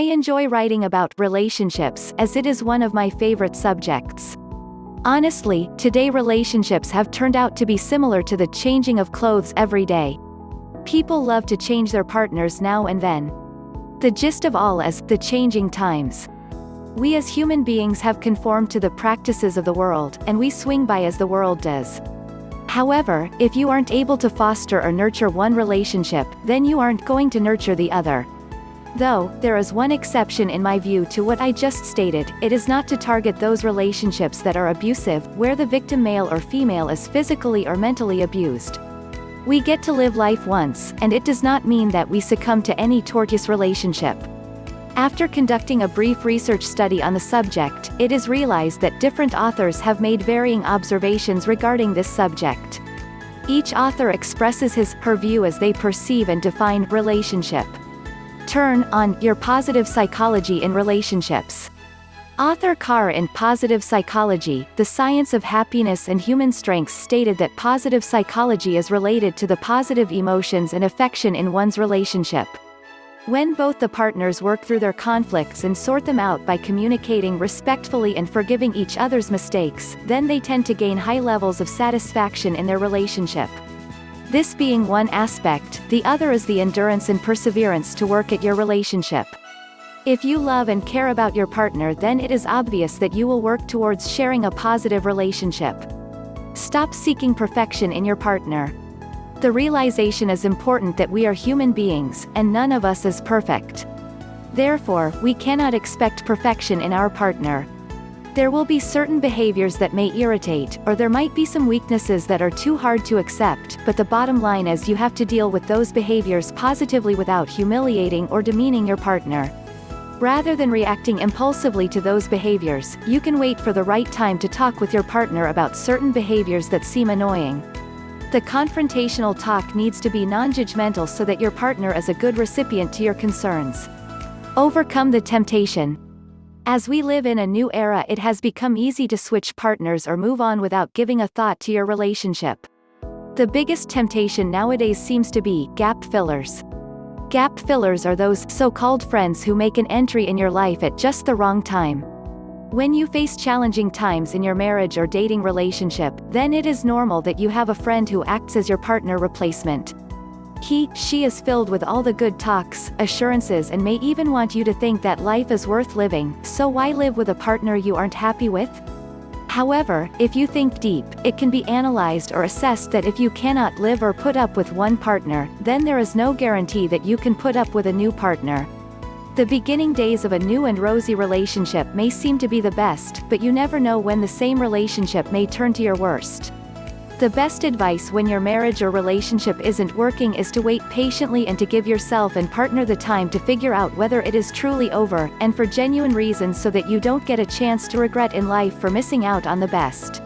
I enjoy writing about relationships as it is one of my favorite subjects. Honestly, today relationships have turned out to be similar to the changing of clothes every day. People love to change their partners now and then. The gist of all is the changing times. We as human beings have conformed to the practices of the world, and we swing by as the world does. However, if you aren't able to foster or nurture one relationship, then you aren't going to nurture the other. Though, there is one exception in my view to what I just stated: it is not to target those relationships that are abusive, where the victim male or female is physically or mentally abused. We get to live life once, and it does not mean that we succumb to any tortuous relationship. After conducting a brief research study on the subject, it is realized that different authors have made varying observations regarding this subject. Each author expresses his/her view as they perceive and define relationship. Turn on your positive psychology in relationships. Author Carr in Positive Psychology, The Science of Happiness and Human Strengths stated that positive psychology is related to the positive emotions and affection in one's relationship. When both the partners work through their conflicts and sort them out by communicating respectfully and forgiving each other's mistakes, then they tend to gain high levels of satisfaction in their relationship. This being one aspect, the other is the endurance and perseverance to work at your relationship. If you love and care about your partner, then it is obvious that you will work towards sharing a positive relationship. Stop seeking perfection in your partner. The realization is important that we are human beings, and none of us is perfect. Therefore, we cannot expect perfection in our partner. There will be certain behaviors that may irritate, or there might be some weaknesses that are too hard to accept, but the bottom line is you have to deal with those behaviors positively without humiliating or demeaning your partner. Rather than reacting impulsively to those behaviors, you can wait for the right time to talk with your partner about certain behaviors that seem annoying. The confrontational talk needs to be non-judgmental so that your partner is a good recipient to your concerns. Overcome the temptation. As we live in a new era, it has become easy to switch partners or move on without giving a thought to your relationship. The biggest temptation nowadays seems to be gap fillers. Gap fillers are those so-called friends who make an entry in your life at just the wrong time. When you face challenging times in your marriage or dating relationship, then it is normal that you have a friend who acts as your partner replacement. She is filled with all the good talks, assurances, and may even want you to think that life is worth living, so why live with a partner you aren't happy with? However, if you think deep, it can be analyzed or assessed that if you cannot live or put up with one partner, then there is no guarantee that you can put up with a new partner. The beginning days of a new and rosy relationship may seem to be the best, but you never know when the same relationship may turn to your worst. The best advice when your marriage or relationship isn't working is to wait patiently and to give yourself and partner the time to figure out whether it is truly over, and for genuine reasons, so that you don't get a chance to regret in life for missing out on the best.